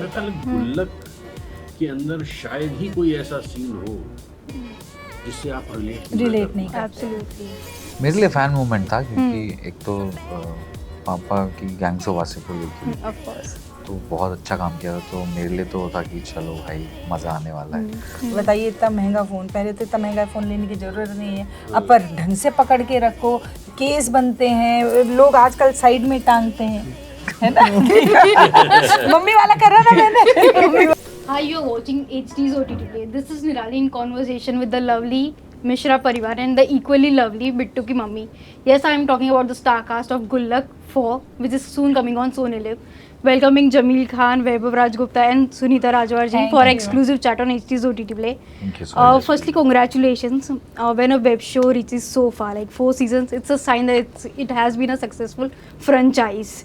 मेरे ख्याल गुल्लक के अंदर शायद ही कोई ऐसा सीन हो जिससे आप रिलेट नहीं कर एब्सोल्युटली मेरे लिए फैन मूवमेंट था क्योंकि एक तो पापा की गैंग्स ऑफ वासेपुर देखी ऑफ कोर्स। तो बहुत अच्छा काम किया था, तो मेरे लिए तो था कि चलो भाई मज़ा आने वाला है। बताइए, इतना महंगा फ़ोन, पहले तो इतना महंगा फ़ोन लेने की ज़रूरत नहीं है, अब पर ढंग से पकड़ के रखो, केस बनते हैं लोग आजकल साइड में टांगते हैं, है ना। मम्मी वाला कर रहा था मैंने। Hi, you're watching HD's OTT Play. This is Nirali in conversation with the lovely Mishra Parivar and the equally lovely Bittu ki mummy. Yes, I am talking about the star cast of Gullak 4, which is soon coming on Sony Live. Welcoming Jameel Khan, Vaibhav Rajgupta and Sunita Rajwar ji Thank for you. exclusive chat on HD's OTT Play. Thank you so much. Firstly, congratulations. When a web show reaches so far, like 4 seasons, it's a sign that it has been a successful franchise.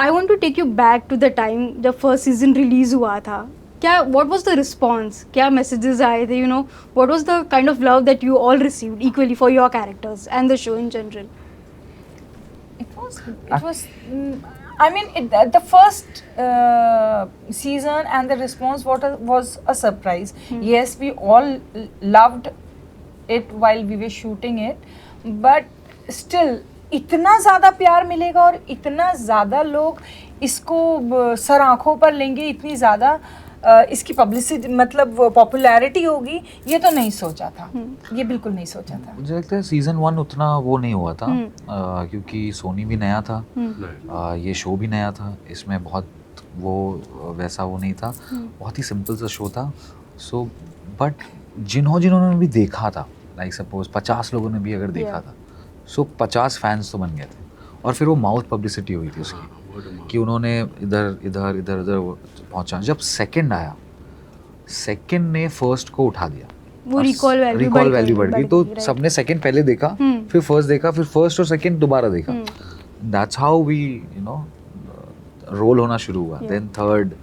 I want to take you back to the time जब first season release हुआ था. क्या what was the response? क्या messages आए थे? You know, what was the kind of love that you all received equally for your characters and the show in general? It was. I mean, the first season and the response was a surprise. Yes, we all loved it while we were shooting it, but still इतना ज़्यादा प्यार मिलेगा और इतना ज़्यादा लोग इसको sir आँखों पर लेंगे, इतनी ज़्यादा इसकी पब्लिसिटी मतलब पॉपुलैरिटी होगी, ये तो नहीं सोचा था, ये बिल्कुल नहीं सोचा था। मुझे लगता है सीज़न 1 उतना वो नहीं हुआ था क्योंकि सोनी भी नया था, ये शो भी नया था, इसमें बहुत वो वैसा वो नहीं था, बहुत ही सिंपल सा शो था। सो बट जिन्होंने भी देखा था, लाइक सपोज 50 लोगों ने भी अगर देखा था, सो 50 फैंस तो बन गए थे और फिर वो माउथ पब्लिसिटी हुई थी उसकी कि उन्होंने इधर पहुंचा। जब सेकंड आया, सेकंड ने फर्स्ट को उठा दिया, वो रिकॉल वैल्यू बढ़ गई, तो सबने सेकंड पहले देखा, फिर फर्स्ट देखा, फिर फर्स्ट और सेकंड दोबारा देखा। दैट्स हाउ वी रोल होना शुरू हुआ। Then third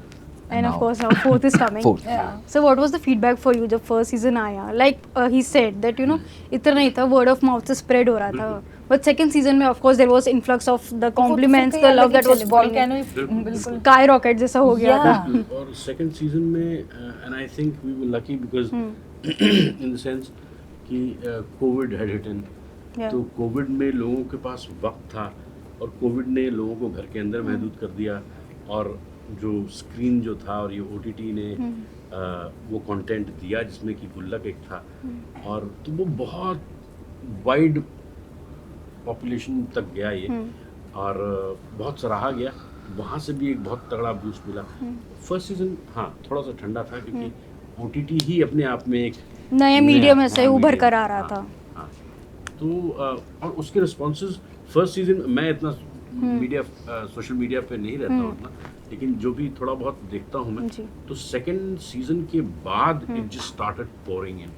and of course now fourth is coming. So what was the feedback for you जब first season आया? Like he said that you know इतना नहीं था, word of mouth से spread हो रहा था, but second season में of course there was influx of the compliments, the love that was volcano बिल्कुल skyrocket जैसा हो गया था। और सेकंड सीजन में and I think we were lucky because in the sense कि कोविड हैड हिट इन, तो कोविड में लोगों के पास वक्त था और कोविड ने लोगों को घर के अंदर महदूद कर दिया, और जो स्क्रीन जो था और ये OTT ने वो कंटेंट दिया जिसमें कि गुल्लक एक था, और तो वो बहुत वाइड पॉपुलेशन तक गया ये, और बहुत सराहा गया, वहाँ से भी एक बहुत तगड़ा बूस्ट मिला। फर्स्ट सीजन हाँ थोड़ा सा ठंडा था क्योंकि OTT ही अपने आप में एक नया मीडियम ऐसे उभर कर आ रहा था। हाँ, तो और उसके रिस्पॉन्सेज फर्स्ट सीजन मैं इतना मीडिया सोशल मीडिया पे नहीं रहता हूँ उतना, लेकिन जो भी थोड़ा बहुत देखता हूँ मैं, तो सेकंड सीजन के बाद it just started pouring in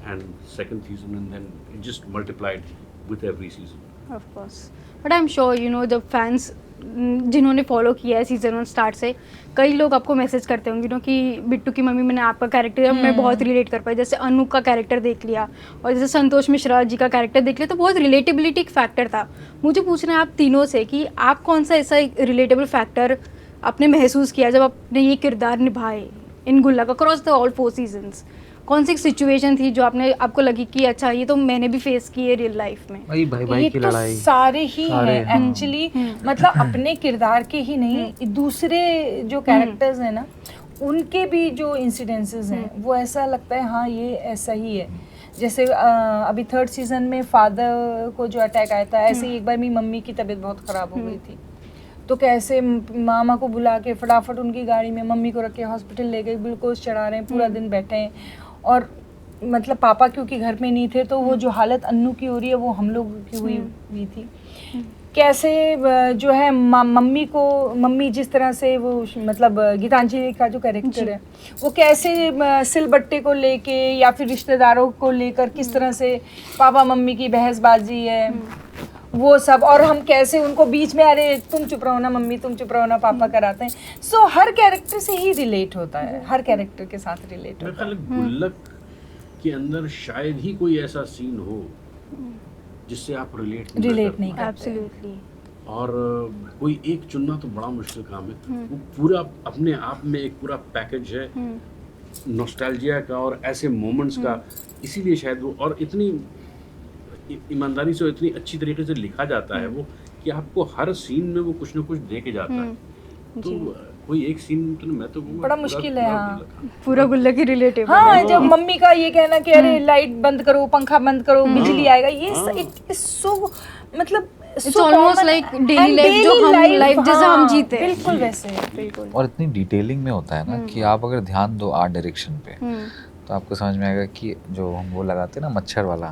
and second season and then it just multiplied with every season. Of course, but I am sure you know जब फैंस जिन्होंने फॉलो किया है सीजन 1 स्टार्ट से, कई लोग आपको मैसेज करते होंगे नो कि बिट्टू की मम्मी मैंने आपका कैरेक्टर मैं बहुत रिलेट कर पाई, जैसे अनु का कैरेक्टर देख लिया और जैसे संतोष मिश्रा जी का कैरेक्टर देख लिया, तो बहुत रिलेटेबिलिटी एक फैक्टर था। मुझे पूछना है आप तीनों से कि आप कौन सा ऐसा रिलेटेबल फैक्टर आपने महसूस किया जब आपने ये किरदार निभाए इन गुल्लक अक्रॉस द ऑल 4 सीजन्स? कौन सी सिचुएशन थी जो आपको लगी कि अच्छा ये तो मैंने भी फेस की है रियल लाइफ में? भाई की लड़ाई सारे ही हैं एक्चुअली, मतलब अपने किरदार के ही नहीं, दूसरे जो कैरेक्टर्स हैं ना उनके भी जो इंसिडेंसेस हैं वो ऐसा लगता है हाँ ये ऐसा ही है। जैसे अभी थर्ड सीजन में फादर को जो अटैक आया था, ऐसे ही एक बार मेरी मम्मी की तबीयत बहुत ख़राब हो गई थी, तो कैसे मामा को बुला के फटाफट उनकी गाड़ी में मम्मी को रख के हॉस्पिटल ले गए, ग्लूकोज चढ़ा रहे हैं, पूरा दिन बैठे हैं, और मतलब पापा क्योंकि घर में नहीं थे तो वो जो हालत अन्नू की हो रही है वो हम लोग की हुई थी। कैसे जो है मम्मी जिस तरह से वो मतलब गीतांजलि का जो कैरेक्टर है वो कैसे सिलबट्टे को लेके या फिर रिश्तेदारों को लेकर किस तरह से पापा मम्मी की बहसबाजी है वो सब, और हम कैसे उनको बीच में अरे तुम चुप रहो ना मम्मी, तुम चुप रहो ना पापा कराते हैं। सो हर कैरेक्टर से ही रिलेट होता है, हर कैरेक्टर के साथ रिलेट होता है। गुल्लक के अंदर शायद ही कोई ऐसा सीन हो जिससे आप रिलेट नहीं कर करते। एब्सोल्युटली। और कोई एक चुनना तो बड़ा मुश्किल काम है। वो पूरा अपने आप में एक पूरा पैकेज है नॉस्टैल्जिया का और ऐसे मोमेंट्स का, इसीलिए शायद वो और इतनी ईमानदारी से और इतनी अच्छी तरीके से लिखा जाता है वो कि आपको हर सीन में वो कुछ ना कुछ दे के जाता है। तो कोई एक सीन तो मैं तो बड़ा मुश्किल है। हाँ, पूरा गुल्लक ही रिलेटेबल। हाँ, जब मम्मी का ये कहना कि अरे लाइट बंद करो, पंखा बंद करो, बिजली आएगा, ये इट इज सो मतलब it's almost like daily life जो हम लाइफ जैसा हम जीते हैं, बिल्कुल वैसे, बिल्कुल। और इतनी डिटेलिंग में होता है ना कि आप अगर ध्यान दो आर्ट डायरेक्शन पे तो आपको समझ में आएगा कि जो हम वो लगाते हैं ना मच्छर वाला,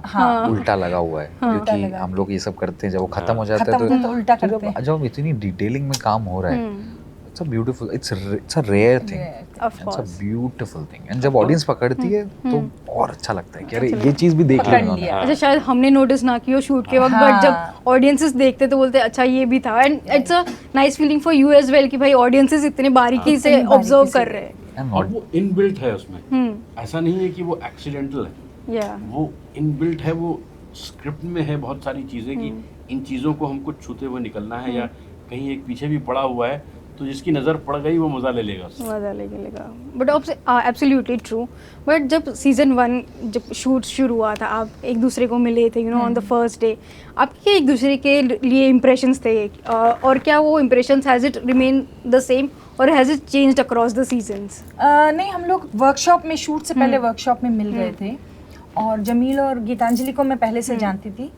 उल्टा लगा हुआ है, क्योंकि हम लोग ये सब करते हैं जब वो खत्म हो जाता है तो उल्टा करते हैं। जब इतनी डिटेलिंग में काम हो रहा है, it's a beautiful, it's a rare thing, it's a beautiful thing. And जब ऑडियंस पकड़ती है तो और अच्छा लगता है कि अरे ये चीज भी देख ली उन्होंने। अच्छा, शायद हमने नोटिस ना किया शूट के वक्त, बट जब ऑडियंसेस देखते तो बोलते अच्छा ये भी था। And it's a nice feeling for you as well कि भाई ऑडियंसेस इतने बारीकी से ऑब्जर्व कर रहे हैं। और वो इनबिल्ट है उसमें, ऐसा नहीं है कि वो एक्सीडेंटल है, वो इनबिल्ट है, वो स्क्रिप्ट में है बहुत सारी चीजें कि इन चीजों को हमको छूते हुए निकलना है या कहीं एक पीछे भी पड़ा हुआ है तो जिसकी नज़र पड़ गई वो मज़ा ले लेगा, बट एब्सोल्युटली ट्रू। बट जब सीजन 1 जब शूट शुरू हुआ था, आप एक दूसरे को मिले थे ऑन द फर्स्ट डे, आपके एक दूसरे के लिए इम्प्रेशंस थे और क्या वो impressions has it remain the same और has it changed across the seasons? नहीं, हम लोग वर्कशॉप में, शूट से पहले वर्कशॉप में मिल गए थे और जमील और गीतांजलि को मैं पहले से जानती थी,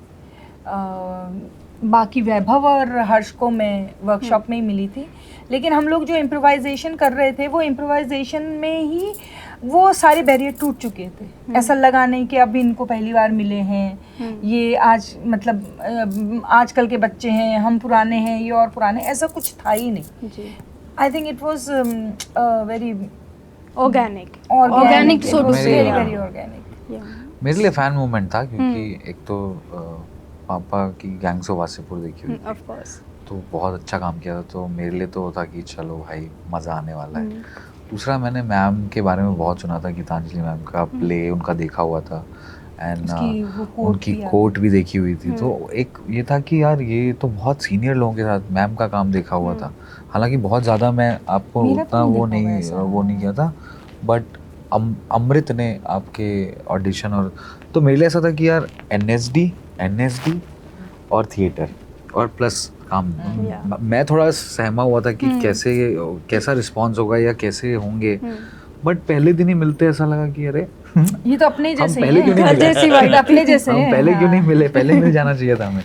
बाकी वैभव और हर्ष को मैं वर्कशॉप में ही मिली थी। लेकिन हम लोग जो इम्प्रोवाइजेशन कर रहे थे वो इम्प्रोवाइजेशन में ही वो सारे बैरियर टूट चुके थे। ऐसा लगा नहीं कि अभी इनको पहली बार मिले हैं, ये आज मतलब आजकल के बच्चे हैं, हम पुराने हैं, ये और पुराने, ऐसा कुछ था ही नहीं। I think it was very organic very organic. मेरे लिए फैन मूवमेंट था क्योंकि एक तो पापा की गैंग्स ऑफ वासेपुर देखी हुई ऑफ कोर्स, तो बहुत अच्छा काम किया था, तो मेरे लिए तो था कि चलो भाई मज़ा आने वाला है। दूसरा, मैंने मैम के बारे में बहुत सुना था, गीतांजलि मैम का प्ले उनका देखा हुआ था एंड उनकी कोट भी देखी हुई थी, तो एक ये था कि यार ये तो बहुत सीनियर लोगों के साथ मैम का काम देखा हुआ था। हालांकि बहुत ज़्यादा मैं आपको उतना वो नहीं किया था, बट अमृत ने आपके ऑडिशन और तो मेरे लिए ऐसा था कि यार एनएसडी और थिएटर और प्लस काम, मैं थोड़ा सहमा हुआ था कि कैसा रिस्पॉन्स होगा या कैसे होंगे, बट पहले दिन ही मिलते ऐसा लगा कि अरे ये तो अपने जैसे हम पहले क्यों नहीं मिले, अपने जैसे हम पहले क्यों नहीं मिले, पहले मिल जाना चाहिए था हमें।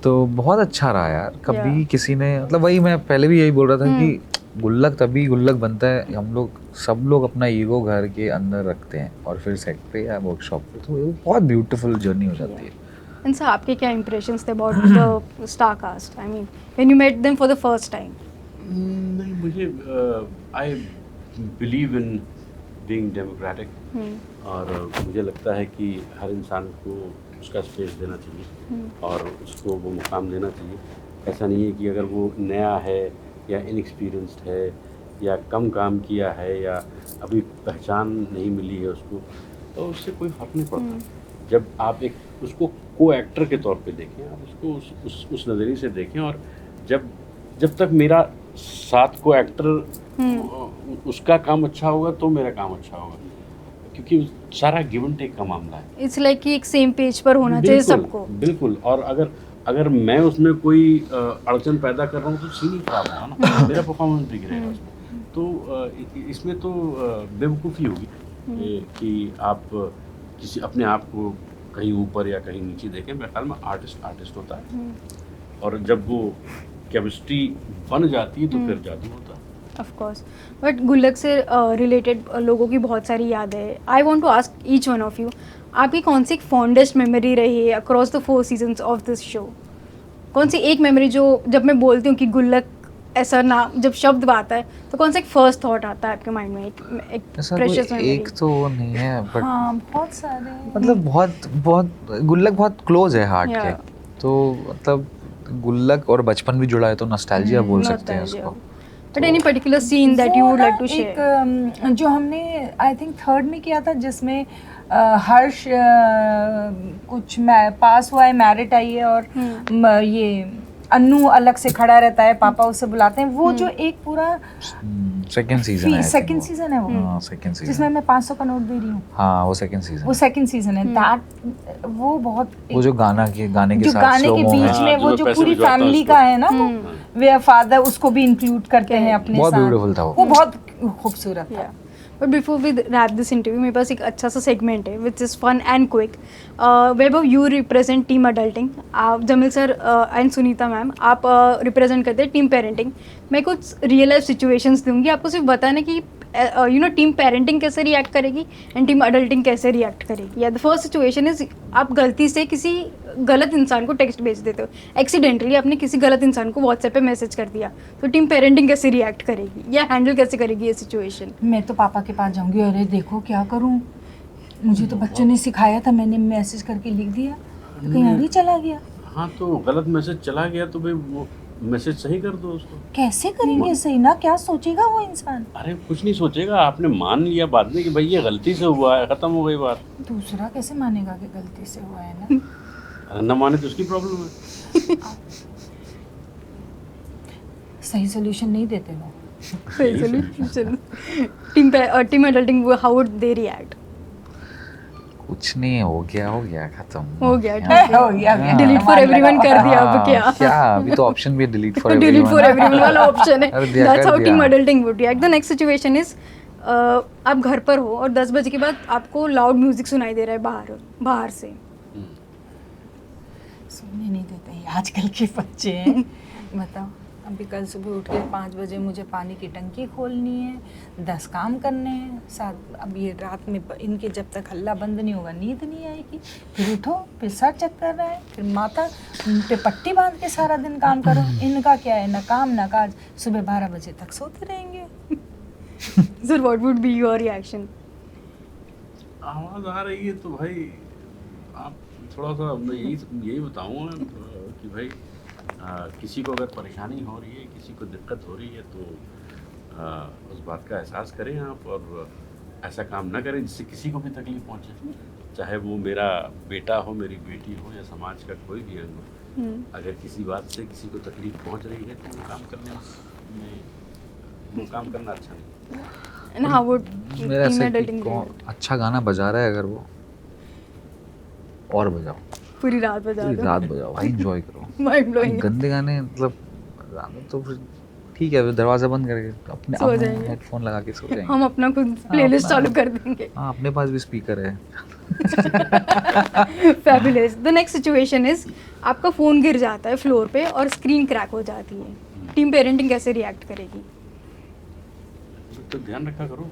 तो बहुत अच्छा रहा यार। कभी किसी ने मतलब वही मैं पहले भी यही बोल रहा था कि गुल्लक तभी गुल्लक बनता है, हम लोग सब लोग अपना ईगो घर के अंदर रखते हैं और फिर सेट पे या वर्कशॉप पे, तो वो बहुत ब्यूटीफुल जर्नी हो जाती है। एंड सर, आपके क्या इंप्रेशंस थे about the star cast? I mean when you met them for the first time? नहीं, मुझे I believe in being democratic और मुझे लगता है कि हर इंसान को उसका स्पेस देना चाहिए और उसको वो मुकाम देना चाहिए। ऐसा नहीं है कि अगर वो नया है या इनएक्सपीरियंस्ड है या कम काम किया है या अभी पहचान नहीं मिली है उसको, तो उससे कोई फ़र्क नहीं पड़ता। जब आप एक उसको को एक्टर के तौर पे देखें, आप उसको उस नज़रिए से देखें, और जब तक मेरा साथ को एक्टर उसका काम अच्छा होगा तो मेरा काम अच्छा होगा, क्योंकि सारा गिव एंड टेक का मामला है। इट्स लाइक कि एक सेम पेज पर होना चाहिए सबको। बिल्कुल। और अगर मैं उसमें कोई अड़चन पैदा कर रहा हूँ तो सीन ही खराब होगा ना, मेरा परफॉर्मेंस भी गिरेगा उसमें। तो इसमें तो बेवकूफ़ी होगी कि आप किसी अपने आप को कहीं ऊपर या कहीं नीचे देखें। मेरे ख्याल में आर्टिस्ट होता है, और जब वो केमिस्ट्री बन जाती है तो फिर जादू होता है। Of course. बट गुल्लक से रिलेटेड लोगों की बहुत सारी यादें हैं। I want to ask each one of you, आपकी कौन सी फॉन्डेस्ट मेमोरी रही है across the 4 seasons of this show? कौन सी एक मेमोरी जो जब मैं बोलती हूँ कि गुल्लक ऐसा ना, जब शब्द आता है तो कौन सा एक फर्स्ट थॉट आता है आपके माइंड में? एक प्रेशियस मेमोरी? एक तो नहीं है, बट बहुत सारे, मतलब बहुत गुल्लक बहुत क्लोज है हार्ट के, तो मतलब गुल्लक और बचपन भी जुड़ा है, तो नॉस्टैल्जिया बोल सकते हैं उसको। But any particular scene that you would like to share? जो हमने आई थिंक 3rd में किया था, जिसमें हर्ष कुछ पास हुआ है, मैरिट आई है, और ये अन्नू अलग से खड़ा रहता है, पापा उसे बुलाते हैं, वो जो एक पूरा सेकंड सीजन है, सेकंड सीजन है वो, हाँ सेकंड सीजन, जिसमें मैं 500 का नोट दे रही हूँ, हाँ वो सेकंड सीजन, वो सेकंड सीजन है। दैट वो बहुत वो जो गाने के जो साथ गाने के slow-mo बीच है, में हाँ, वो जो जो पैसे पूरी भिजवाता है फैमिली उसको। का है ना, वो वे फादर उसको भी इंक्लूड करते हैं अपने बहुत साथ, beautiful था वो। वो बहुत खूबसूरत था। But before we wrap this interview, मेरे पास एक अच्छा सा सेगमेंट है which is fun and quick. Vaibhav, you represent team adulting, आप Jameel sir and Sunita ma'am आप रिप्रेजेंट करते हैं टीम पेरेंटिंग। मैं कुछ रियल लाइफ सिचुएशंस दूंगी, आपको सिर्फ बताना कि यू नो टीम पेरेंटिंग कैसे रिएक्ट करेगी एंड टीम अडल्टिंग कैसे रिएक्ट करेगी। या द फर्स्ट सिचुएशन इज, आप गलती से किसी गलत इंसान को टेक्स्ट भेज देते हो, एक्सीडेंटली आपने किसी गलत इंसान को व्हाट्सएप पे मैसेज कर दिया, तो टीम पेरेंटिंग कैसे रिएक्ट करेगी या हैंडल कैसे करेगी ये सिचुएशन? मैं तो पापा के पास जाऊंगी, अरे देखो क्या करूं, मुझे तो बच्चों ने सिखाया था, मैंने मैसेज करके लिख दिया तो कहीं और ही चला गया। हाँ तो गलत मैसेज चला गया तो भाई वो मैसेज सही कर दो उसको। कैसे करेंगे सही ना, क्या सोचेगा वो इंसान? अरे कुछ नहीं सोचेगा, आपने मान लिया बाद में कि भाई ये गलती से हुआ है, खत्म हो गई बात। दूसरा कैसे मानेगा कि गलती से हुआ है ना? अरे न माने तो उसकी प्रॉब्लम है। सही सोल्यूशन नहीं देते लोग। Team adulting, how would they react? कुछ नहीं, हो गया खत्म, हो गया, ठीक है, हो गया, हाँ। डिलीट फॉर एवरीवन कर दिया, अब क्या? क्या अभी तो ऑप्शन भी delete for delete for everyone वाला ऑप्शन है। अरे दिया, दैट्स कर हाउ टीम दिया। Adulting would react. The next situation is, आप घर पर हो और 10 बजे के बाद आपको लाउड म्यूजिक सुनाई दे रहा है बाहर से। सुनने नहीं देते हैं आजकल के बच्चे हैं। बताओ, अभी कल सुबह उठ के 5 बजे मुझे पानी की टंकी खोलनी है, 10 काम करने हैं साथ। अब ये रात में इनके जब तक हल्ला बंद नहीं होगा नींद नहीं आएगी। फिर उठो, फिर सर चेक कर रहा है, फिर माथा उन पे पट्टी बांध के सारा दिन काम करो। इनका क्या है, ना काम ना काज, सुबह 12 बजे तक सोते रहेंगे। Sir what would be your reaction? आवाज़ आ रही है तो भाई आप थोड़ा सा, मैं यही बताऊँगा कि भाई किसी को अगर परेशानी हो रही है, किसी को दिक्कत हो रही है तो उस बात का एहसास करें आप, और ऐसा काम ना करें जिससे किसी को भी तकलीफ पहुंचे, चाहे वो मेरा बेटा हो, मेरी बेटी हो, या समाज का कोई भी अंग हो। अगर किसी बात से किसी को तकलीफ पहुंच रही है तो वो काम करने में, वो काम करना अच्छा नहीं। एंड हाउ वुड मेरा टीम से अडल्टिंग अच्छा गाना बजा रहा है अगर वो, और बजाओ, पूरी रात बजा पूरी दो? रात बजाओ भाई, एंजॉय करो। Mind blowing. गंदे गाने मतलब गाने तो फिर ठीक है, दरवाजा बंद करके अपने सो जाएंगे। हेडफोन लगा के सो जाएंगे। हम अपना खुद प्लेलिस्ट अपना- चालू कर देंगे। हाँ, अपने पास भी स्पीकर है। Fabulous. The next situation is, आपका फ़ोन गिर जाता है फ्लोर पे और स्क्रीन क्रैक हो जाती है, टीम पेरेंटिंग कैसे रिएक्ट करेगी? तो ध्यान रखा करो।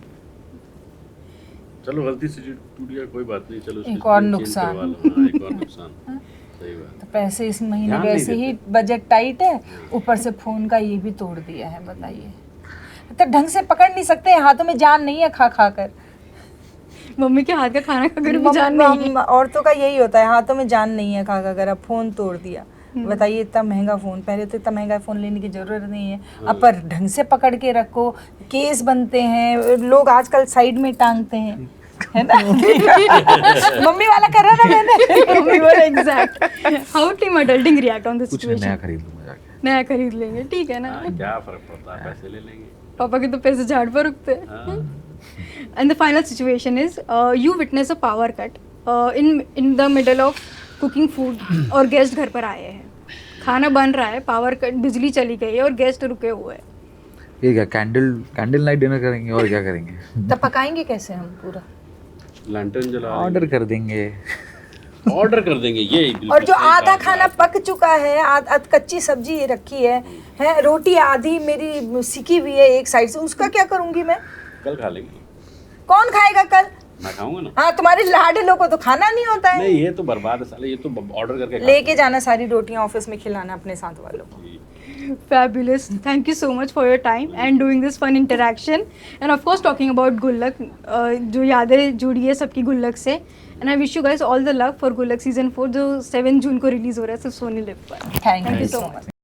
चलो गलती से टूट गया कोई बात नहीं, चलो एक और नुकसान। एक और नुकसान, सही बात। तो पैसे इस महीने ध्यान नहीं वैसे ही देते। बजट टाइट है, ऊपर से फोन का ये भी तोड़ दिया है, बताइए। तो ढंग से पकड़ नहीं सकते, हाथों में जान नहीं है खा खा कर। मम्मी के हाथ का खाना खाकर भी जान नहीं है। औरतों का यही होता है, हाथों में जान नहीं है खा खा कर। अब फोन तोड़ दिया, बताइए इतना महंगा फ़ोन, पहले तो इतना महंगा फ़ोन लेने की ज़रूरत नहीं है। अब पर ढंग से पकड़ के रखो, केस बनते हैं, लोग आजकल साइड में टांगते हैं, है ना? मम्मी वाला कर रहा ना मैंने। मम्मी वाला exact. How team adulting react on this कुछ नया सिचुएशन? खरीद लूंगा जाके। नया खरीद लेंगे, ठीक है ना? हाँ, क्या फर्क पड़ता है, पैसे ले लेंगे। पापा के तो पैसे झाड़ पर रुकते हैं। हाँ। And the final situation is, you witness a power cut in the middle of cooking food और गेस्ट घर पर आए हैं, खाना बन रहा है, पावर कट, बिजली चली गई है और गेस्ट रुके हुए हैं। ये क्या कैंडल नाइट डिनर करेंगे और क्या करेंगे? तो पकाएंगे कैसे हम पूरा? लैंटर्न जला ऑर्डर कर देंगे। ऑर्डर कर देंगे, ये बिल्कुल और जो सही आधा कहा खाना आपने। पक चुका है, कच्ची सब्जी रखी है, रोटी आधी मेरी सिकी हुई है एक साइड से, उसका क्या करूंगी मैं? कल खा लेंगे, कौन खाएगा कल? मैं खाऊंगा ना। हाँ, तुम्हारे लाडलों को तो खाना नहीं होता है। नहीं, ये तो बर्बाद है साले, ये तो ऑर्डर करके खा लेके जाना सारी रोटियां ऑफिस में, खिलाना अपने साथ वालों को। Fabulous. Thank you so much for your time and doing this fun interaction. And of course talking about गुल्लक, जो यादें जुड़ी है सबकी गुल्लक से. And I wish you guys all the luck for गुल्लक season 4 जो 7 जून को रिलीज हो रहा है सिर्फ सोनी लिव पर. Thank you so so much. Much.